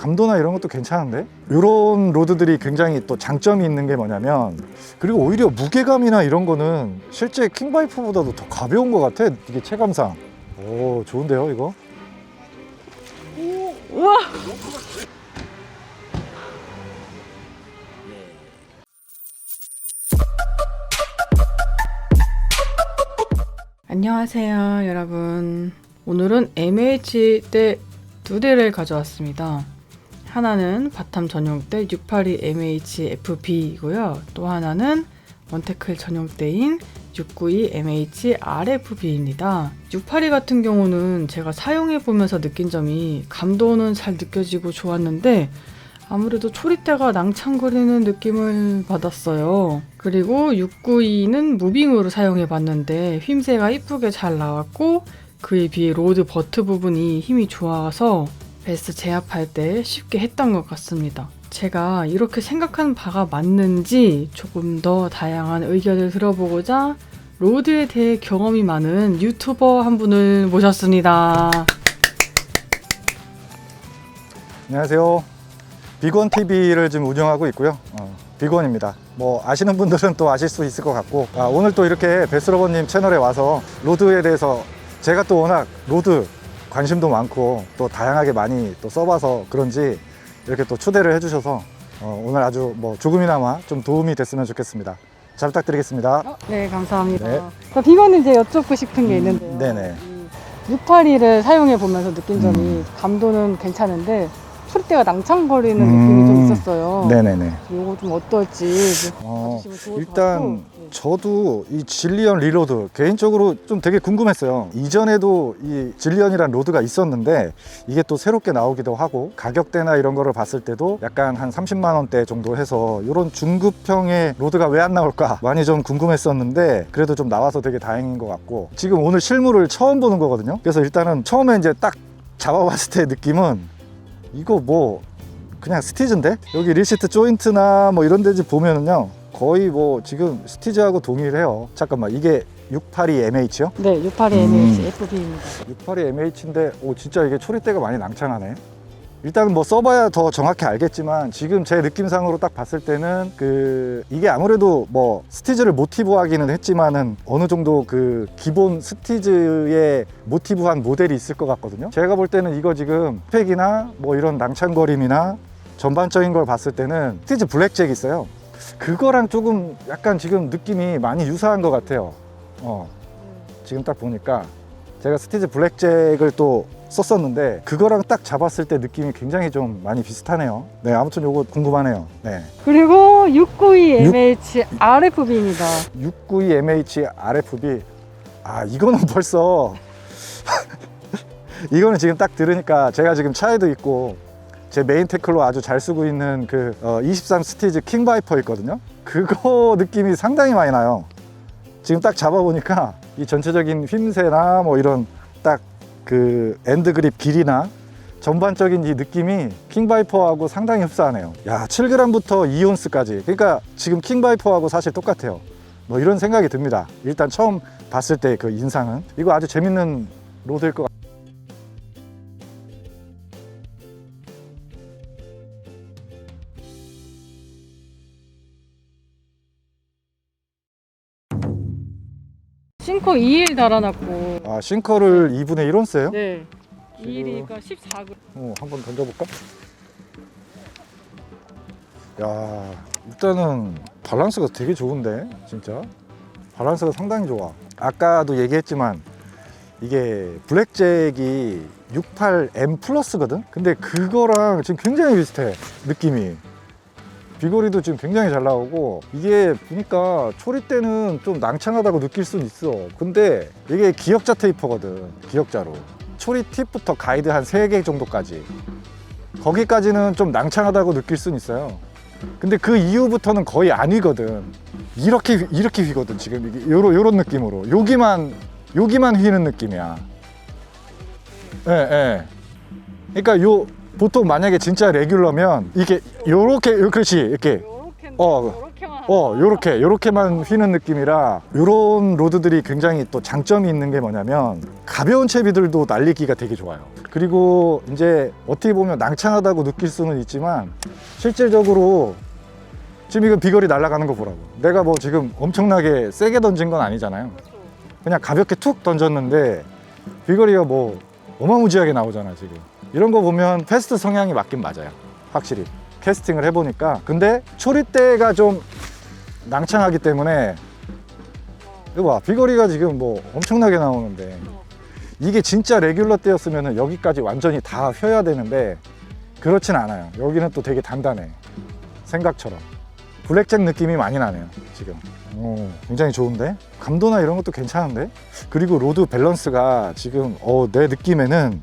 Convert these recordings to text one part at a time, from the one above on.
감도나 이런 것도 괜찮은데? 이런 로드들이 굉장히 또 장점이 있는 게 뭐냐면, 그리고 오히려 무게감이나 이런 거는 실제 킹바이퍼보다도 더 가벼운 것 같아. 이게 체감상. 오, 좋은데요 이거? 우와! 안녕하세요 여러분. 오늘은 MH대 두 대를 가져왔습니다. 하나는 바텀 전용대 682 MH-FB이고요. 또 하나는 원테클 전용대인 692 MH-RFB입니다. 682 같은 경우는 제가 사용해보면서 느낀 점이 감도는 잘 느껴지고 좋았는데 아무래도 초리대가 낭창거리는 느낌을 받았어요. 그리고 692는 무빙으로 사용해봤는데 휘임새가 이쁘게 잘 나왔고 그에 비해 로드 버트 부분이 힘이 좋아서 베스트 제압할 때 쉽게 했던 것 같습니다. 제가 이렇게 생각하는 바가 맞는지 조금 더 다양한 의견을 들어보고자 로드에 대해 경험이 많은 유튜버 한 분을 모셨습니다. 안녕하세요. 빅원TV를 지금 운영하고 있고요. 빅원입니다. 뭐 아시는 분들은 또 아실 수 있을 것 같고, 오늘 또 이렇게 베스러버님 채널에 와서 로드에 대해서 제가 또 워낙 로드 관심도 많고 또 다양하게 많이 또 써봐서 그런지 이렇게 또 초대를 해주셔서 오늘 아주 뭐 조금이나마 좀 도움이 됐으면 좋겠습니다. 잘 부탁드리겠습니다. 네, 감사합니다. 네. 비건은 이제 여쭙고 싶은 게 있는데요. 네네. 682를 사용해 보면서 느낀 점이 감도는 괜찮은데 소리대가 낭창거리는 느낌이 좀 있었어요. 네네네. 이거 좀 어떨지 봐주시면 좋을 것 일단 같고. 저도 이 질리언 리로드 개인적으로 좀 되게 궁금했어요. 이전에도 이 질리언이란 로드가 있었는데 이게 또 새롭게 나오기도 하고 가격대나 이런 거를 봤을 때도 약간 한 30만 원대 정도 해서 이런 중급형의 로드가 왜 안 나올까 많이 좀 궁금했었는데 그래도 좀 나와서 되게 다행인 것 같고, 지금 오늘 실물을 처음 보는 거거든요. 그래서 일단은 처음에 이제 딱 잡아봤을 때 느낌은 이거 뭐 그냥 스티즈인데, 여기 리시트 조인트나 뭐 이런 데지 보면은요 거의 뭐 지금 스티즈하고 동일해요. 잠깐만, 이게 682 MH요? 네, 682 MH-FB입니다. 682 MH인데 오 진짜 이게 초리대가 많이 낭창하네. 일단은 뭐 써봐야 더 정확히 알겠지만 지금 제 느낌상으로 딱 봤을 때는 이게 아무래도 뭐 스티즈를 모티브하기는 했지만은 어느 정도 그 기본 스티즈의 모티브한 모델이 있을 것 같거든요. 제가 볼 때는 이거 지금 스펙이나 뭐 이런 낭창거림이나 전반적인 걸 봤을 때는 스티즈 블랙잭이 있어요. 그거랑 조금 약간 지금 느낌이 많이 유사한 것 같아요. 지금 딱 보니까 제가 스티즈 블랙잭을 또 썼었는데 그거랑 딱 잡았을 때 느낌이 굉장히 좀 많이 비슷하네요. 네, 아무튼 요거 궁금하네요. 네. 그리고 692 MH-RFB입니다. 692 MH-RFB. 이거는 벌써 이거는 지금 딱 들으니까 제가 지금 차에도 있고 제 메인 태클로 아주 잘 쓰고 있는 그 23 스티즈 킹바이퍼 있거든요. 그거 느낌이 상당히 많이 나요. 지금 딱 잡아보니까 이 전체적인 휘임새나 뭐 이런 딱 그 엔드 그립 길이나 전반적인 이 느낌이 킹바이퍼하고 상당히 흡사하네요. 야, 7g부터 2온스까지. 그러니까 지금 킹바이퍼하고 사실 똑같아요. 뭐 이런 생각이 듭니다. 일단 처음 봤을 때 그 인상은 이거 아주 재밌는 로드일 것 같아요. 싱커 2일 달아놨고. 싱커를 2분의 1온 써요? 네. 2일이니까 14g. 한번 던져볼까? 야, 일단은 밸런스가 되게 좋은데 진짜 밸런스가 상당히 좋아. 아까도 얘기했지만 이게 블랙잭이 68M 플러스거든? 근데 그거랑 지금 굉장히 비슷해, 느낌이. 비거리도 지금 굉장히 잘 나오고, 이게 보니까 초리대는 좀 낭창하다고 느낄 수는 있어. 근데 이게 기역자 테이퍼거든, 기역자로. 초리 팁부터 가이드 한 3개 정도까지, 거기까지는 좀 낭창하다고 느낄 수는 있어요. 근데 그 이후부터는 거의 안 휘거든. 이렇게 휘거든 지금. 이게 요런 느낌으로 여기만 휘는 느낌이야. 예. 그러니까 보통 만약에 진짜 레귤러면 이게 요렇게, 그렇지, 이렇게 요렇게만 휘는 느낌이라, 요런 로드들이 굉장히 또 장점이 있는 게 뭐냐면 가벼운 채비들도 날리기가 되게 좋아요. 그리고 이제 어떻게 보면 낭창하다고 느낄 수는 있지만 실질적으로 지금 이거 비거리 날아가는 거 보라고. 내가 뭐 지금 엄청나게 세게 던진 건 아니잖아요. 그냥 가볍게 툭 던졌는데 비거리가 뭐 어마무지하게 나오잖아 지금. 이런 거 보면 패스트 성향이 맞긴 맞아요, 확실히 캐스팅을 해보니까. 근데 초리대가 좀 낭창하기 때문에 이거 봐, 비거리가 지금 뭐 엄청나게 나오는데 이게 진짜 레귤러 때였으면 여기까지 완전히 다 휘어야 되는데 그렇진 않아요. 여기는 또 되게 단단해, 생각처럼. 블랙잭 느낌이 많이 나네요 지금. 오, 굉장히 좋은데? 감도나 이런 것도 괜찮은데? 그리고 로드 밸런스가 지금 내 느낌에는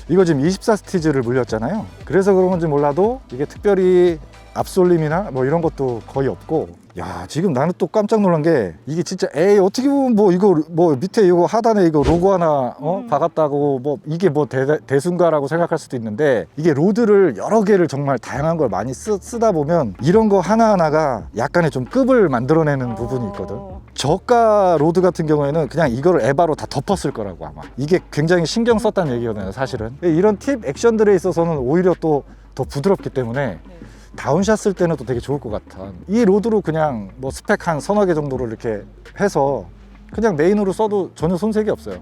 이거 지금 24스티즈를 물렸잖아요. 그래서 그런 건지 몰라도 이게 특별히 앞솔림이나 뭐 이런 것도 거의 없고. 야, 지금 나는 또 깜짝 놀란 게 이게 진짜 어떻게 보면 뭐 이거 뭐 밑에 이거 하단에 이거 로고 하나 박았다고 뭐 이게 뭐 대순가라고 생각할 수도 있는데, 이게 로드를 여러 개를 정말 다양한 걸 많이 쓰다 보면 이런 거 하나하나가 약간의 좀 급을 만들어내는 부분이 있거든. 저가 로드 같은 경우에는 그냥 이거를 에바로 다 덮었을 거라고 아마. 이게 굉장히 신경 썼다는 얘기거든요 사실은. 이런 팁 액션들에 있어서는 오히려 또 더 부드럽기 때문에 다운샷 쓸 때는 또 되게 좋을 것 같아. 이 로드로 그냥 뭐 스펙 한 서너 개 정도로 이렇게 해서 그냥 메인으로 써도 전혀 손색이 없어요.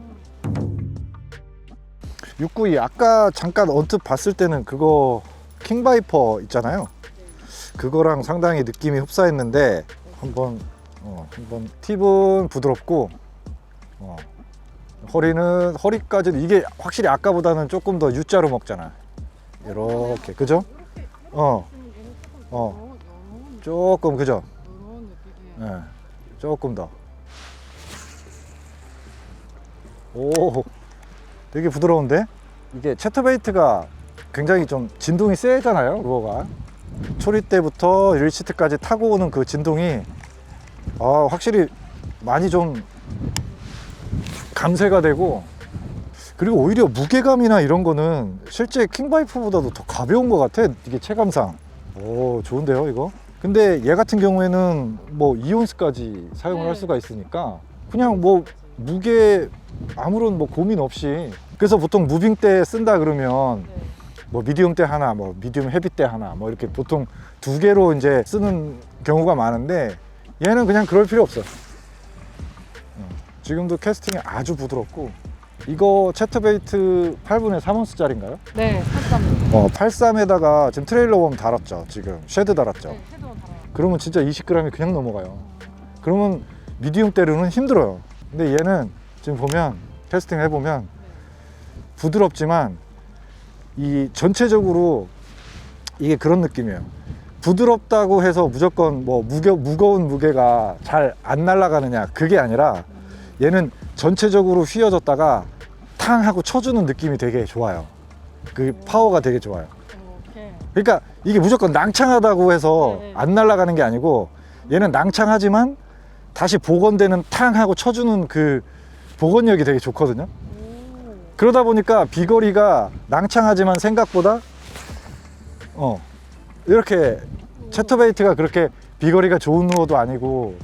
692 아까 잠깐 언뜻 봤을 때는 그거 킹바이퍼 있잖아요. 그거랑 상당히 느낌이 흡사했는데 한번 팁은 부드럽고 허리까지는 이게 확실히 아까보다는 조금 더 U자로 먹잖아. 이렇게 그죠? 조금 그죠? 네, 조금 더. 오, 되게 부드러운데? 이게 채터베이트가 굉장히 좀 진동이 세잖아요, 루어가. 초리 때부터 릴시트까지 타고 오는 그 진동이 확실히 많이 좀 감쇄가 되고, 그리고 오히려 무게감이나 이런 거는 실제 킹바이퍼보다도 더 가벼운 것 같아, 이게 체감상. 오, 좋은데요 이거? 근데 얘 같은 경우에는 뭐 이온스까지 사용을 할 수가 있으니까 그냥 뭐 무게 아무런 뭐 고민 없이. 그래서 보통 무빙 때 쓴다 그러면 뭐 미디움 때 하나, 뭐 미디움 헤비 때 하나, 뭐 이렇게 보통 두 개로 이제 쓰는 경우가 많은데 얘는 그냥 그럴 필요 없어. 지금도 캐스팅이 아주 부드럽고. 이거 채터베이트 8분의 3온스 짜리인가요? 네, 83. 83에다가 지금 트레일러 웜 달았죠. 지금 쉐드 달았죠. 네, 섀도우 달아요. 그러면 진짜 20g이 그냥 넘어가요. 그러면 미디움 때로는 힘들어요. 근데 얘는 지금 보면 테스팅 해보면 부드럽지만 이 전체적으로 이게 그런 느낌이에요. 부드럽다고 해서 무조건 뭐 무거운 무게가 잘 안 날아가느냐, 그게 아니라 얘는 전체적으로 휘어졌다가 탕 하고 쳐주는 느낌이 되게 좋아요. 그 파워가 되게 좋아요. 그러니까 이게 무조건 낭창하다고 해서 안 날아가는 게 아니고 얘는 낭창하지만 다시 복원되는 탕 하고 쳐주는 그 복원력이 되게 좋거든요. 그러다 보니까 비거리가 낭창하지만 생각보다 이렇게 채터베이트가 그렇게 비거리가 좋은 루어도 아니고,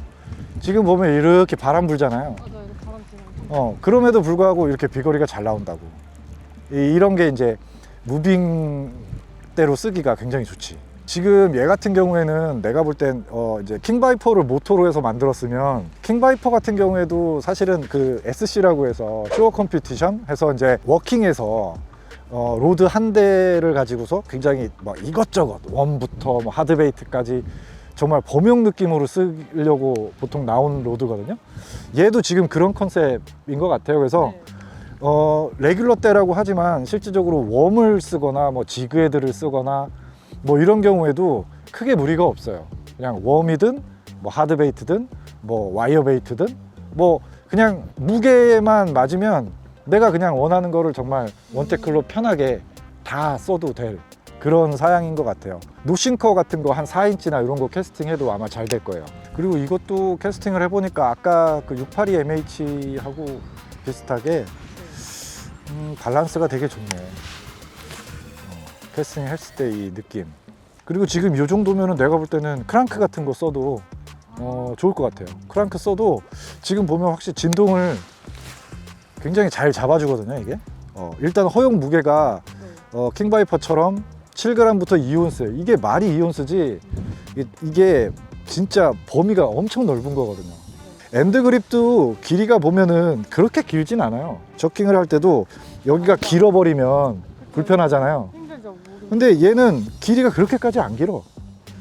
지금 보면 이렇게 바람 불잖아요. 그럼에도 불구하고 이렇게 비거리가 잘 나온다고. 이런 게 이제 무빙대로 쓰기가 굉장히 좋지. 지금 얘 같은 경우에는 내가 볼 땐 이제 킹바이퍼를 모토로 해서 만들었으면, 킹바이퍼 같은 경우에도 사실은 그 SC라고 해서 슈어 컴피티션 해서 이제 워킹에서 로드 한 대를 가지고서 굉장히 막 이것저것 웜부터 뭐 하드베이트까지 정말 범용 느낌으로 쓰려고 보통 나온 로드거든요. 얘도 지금 그런 컨셉인 것 같아요. 그래서 레귤러 때라고 하지만 실질적으로 웜을 쓰거나 뭐 지그헤드를 쓰거나 뭐 이런 경우에도 크게 무리가 없어요. 그냥 웜이든 뭐 하드베이트든 뭐 와이어베이트든 뭐 그냥 무게만 맞으면 내가 그냥 원하는 거를 정말 원테클로 편하게 다 써도 될 그런 사양인 것 같아요. 노싱커 같은 거 한 4인치나 이런 거 캐스팅해도 아마 잘 될 거예요. 그리고 이것도 캐스팅을 해보니까 아까 그 682MH하고 비슷하게 밸런스가 되게 좋네. 캐스팅 했을 때 이 느낌. 그리고 지금 이 정도면은 내가 볼 때는 크랑크 같은 거 써도 좋을 것 같아요. 크랑크 써도 지금 보면 확실히 진동을 굉장히 잘 잡아주거든요, 이게. 일단 허용 무게가 킹바이퍼처럼 7g부터 2온스. 이게 말이 2온스지 이게 진짜 범위가 엄청 넓은 거거든요. 엔드 그립도 길이가 보면은 그렇게 길진 않아요. 저킹을 할 때도 여기가 길어버리면 불편하잖아요. 힘들죠. 근데 얘는 길이가 그렇게까지 안 길어.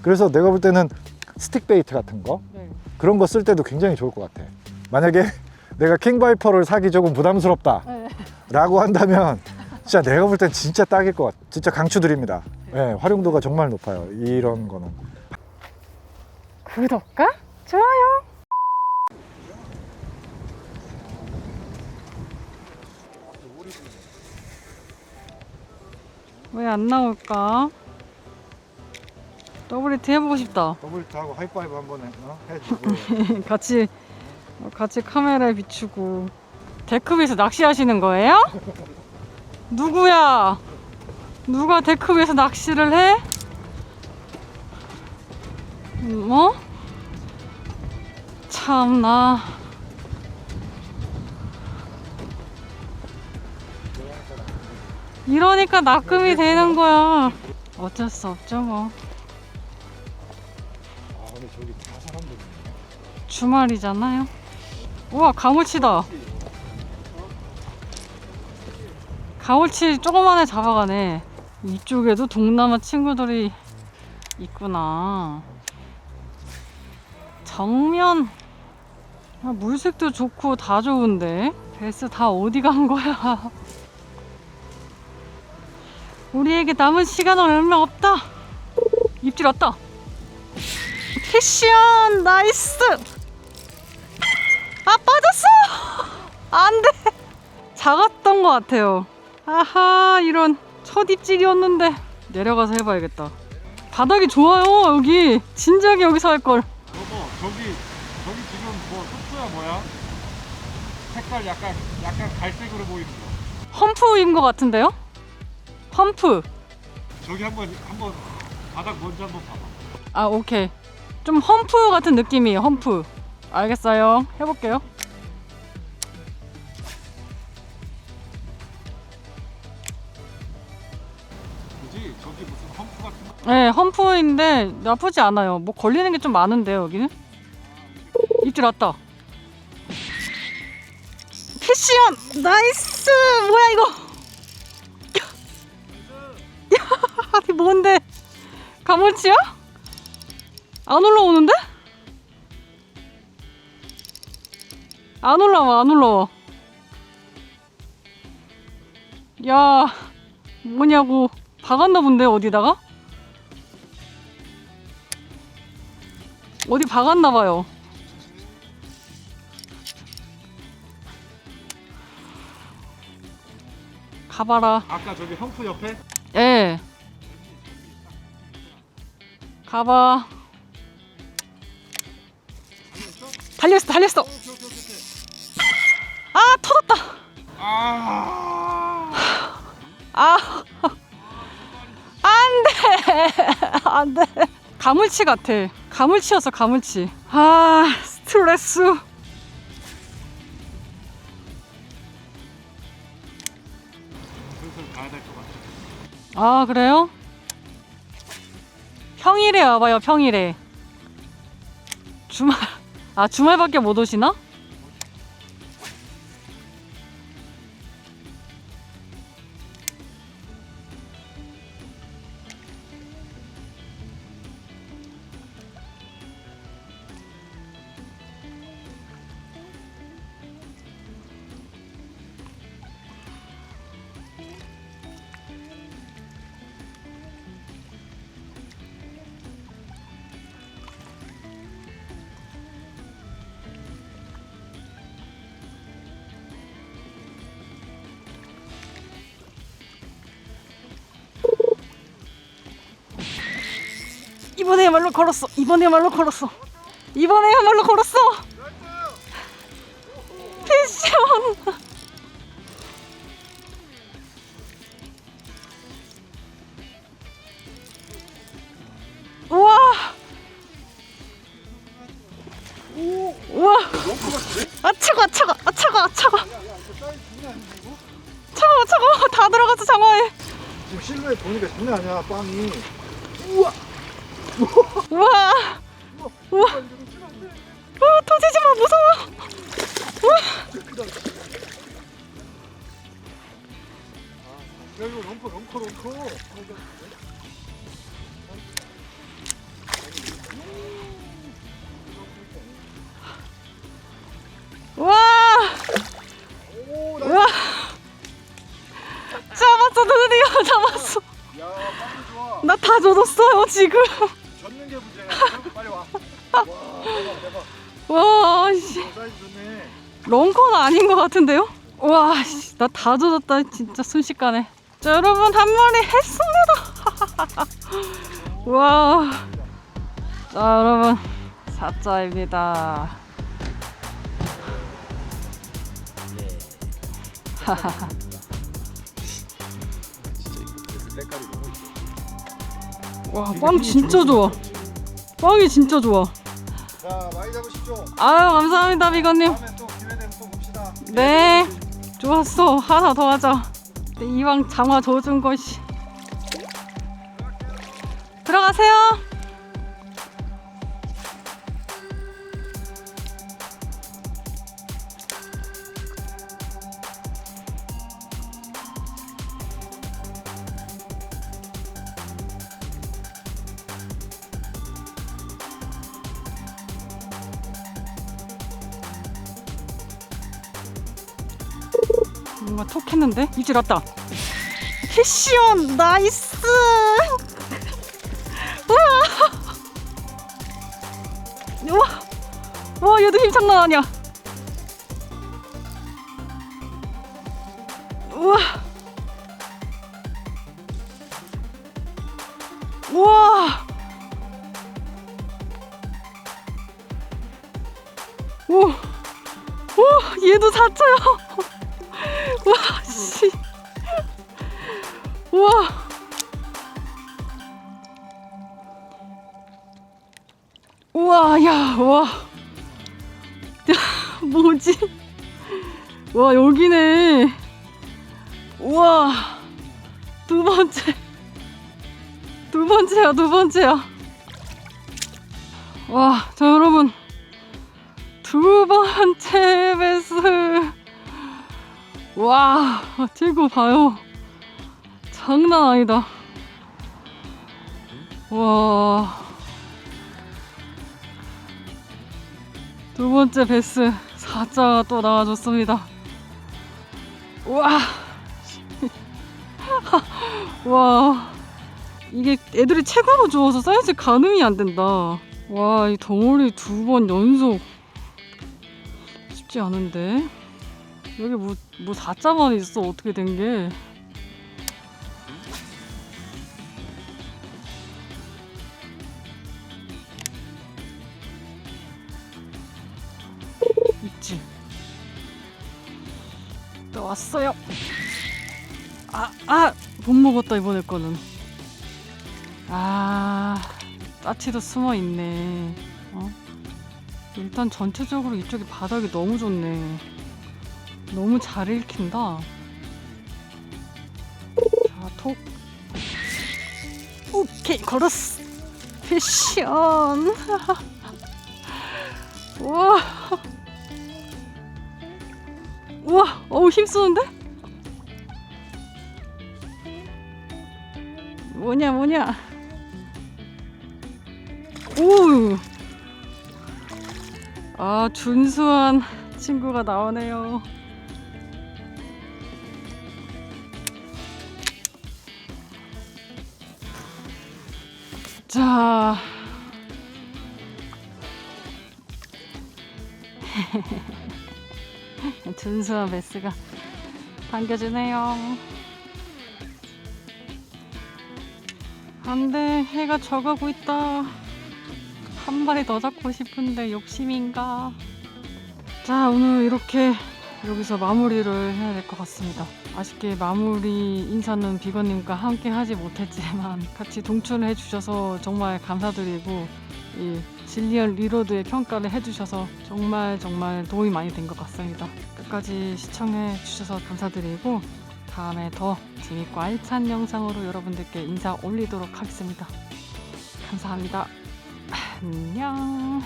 그래서 내가 볼 때는 스틱 베이트 같은 거 네. 그런 거 쓸 때도 굉장히 좋을 것 같아. 만약에 내가 킹바이퍼를 사기 조금 부담스럽다 네. 라고 한다면 진짜 내가 볼 땐 진짜 딱일 것 같아. 진짜 강추드립니다. 네, 활용도가 정말 높아요. 이런 거는. 구독과 좋아요. 왜 안 나올까? WT 해보고 싶다. 더블트하고 하이파이브 한번 해주고. 같이 카메라에 비추고. 데크 위에서 낚시하시는 거예요? 누구야? 누가 데크 위에서 낚시를 해? 뭐? 참나. 이러니까 낙금이 되는 거야. 어쩔 수 없죠 뭐. 아 근데 저기 다 사람들. 주말이잖아요. 우와 가물치다. 가물치 조그만해 잡아가네. 이쪽에도 동남아 친구들이 있구나. 정면 물색도 좋고 다 좋은데 베스 다 어디 간 거야? 우리에게 남은 시간은 얼마 없다. 입질 왔다. 패션 나이스. 아 빠졌어. 안돼. 작았던 것 같아요. 아하 이런 첫 입질이었는데 내려가서 해봐야겠다. 바닥이 좋아요 여기. 진작에 여기서 할걸. 저기 지금 뭐 소프야 뭐야? 색깔 약간 갈색으로 보이는 거. 험프인 것 같은데요? 험프. 저기 한번 바닥 먼저 한번 봐봐. 아 오케이. 좀 험프 같은 느낌이에요. 험프. 알겠어요. 해볼게요. 그지? 저기 무슨 험프 같은 거? 네 험프인데 나쁘지 않아요. 뭐 걸리는 게 좀 많은데요 여기는. 입질 왔다. 패션 나이스. 뭐야 이거. 야 뭔데. 가물치야? 안 올라오는데? 안 올라와. 야 뭐냐고. 박았나 본데 어디다가? 어디 박았나 봐요. 가봐라. 아까 저기 험프 옆에? 예. 가봐. 달렸어. 아 터졌다. 아 안돼. 가물치 같아. 가물치였어 가물치. 아 스트레스. 슬슬 가야 될 것 같아. 아 그래요? 평일에 와봐요. 평일에. 주말밖에 못 오시나? 이번에야말로 걸었어. 패션. 우와. 아 차가. 차가워. 들어갔어 장어에. 지금 실루엣 보니까 장난 아니야 빵이. 우와. 우와. 터지지 마 무서워. 우와. 야 이거 렁커. 우와. 우와. 잡았어 드디어 잡았어. 야 빵이 좋아. 나 다 젖었어요 지금. 젓는 게 문제야. 빨리 와. 와 대박. 와 씨. 사이즈 좋네. 런커는 아닌 것 같은데요? 와, 나 다 젖었다 진짜 순식간에. 자, 여러분 한 마리 했습니다. 와, 자 여러분 4자입니다. 색깔이 너무 이뻐. 와, 빵 진짜 좋아. 빵이 진짜 좋아. 자 많이 잡으십시오. 아유 감사합니다 비건님. 다음에 또 기회 되면 또 봅시다. 네, 좋았어. 하나 더 하자. 이왕 장화 젖은 것이. 들어가세요. 뭔가 톡 했는데? 입질 왔다. 캐시온 나이스. 우와. 와 얘도 힘 장난 아니야. 우와. 우와. 오. 오 얘도 4자야. 와, 씨. 우와. 우와, 야, 와. 야, 뭐지? 와, 여기네. 우와. 두 번째야. 와, 자, 여러분. 두 번째 베스. 와, 들고 봐요. 장난 아니다. 와. 두 번째 베스 4자가 또 나와줬습니다. 와. 와. 이게 애들이 최고로 주워서 사이즈 가늠이 안 된다. 와, 이 덩어리 2번 연속. 쉽지 않은데. 여기 뭐 4자만 있어. 어떻게 된 게. 있지. 또 왔어요. 못 먹었다 이번에 거는. 따치도 숨어 있네. 일단 전체적으로 이쪽이 바닥이 너무 좋네. 너무 잘 읽힌다. 자, 톡. 오케이, 걸었어. 패션. 우와. 우와, 어우, 힘쓰는데? 뭐냐. 오. 준수한 친구가 나오네요. 자. 준수한 베스가 반겨주네요. 안돼, 해가 져가고 있다. 한 마리 더 잡고 싶은데 욕심인가. 자, 오늘 이렇게 여기서 마무리를 해야 될 것 같습니다. 아쉽게 마무리 인사는 비건님과 함께 하지 못했지만 같이 동출을 해주셔서 정말 감사드리고, 이 질리언 리로드의 평가를 해주셔서 정말 도움이 많이 된 것 같습니다. 끝까지 시청해 주셔서 감사드리고, 다음에 더 재밌고 알찬 영상으로 여러분들께 인사 올리도록 하겠습니다. 감사합니다. 안녕.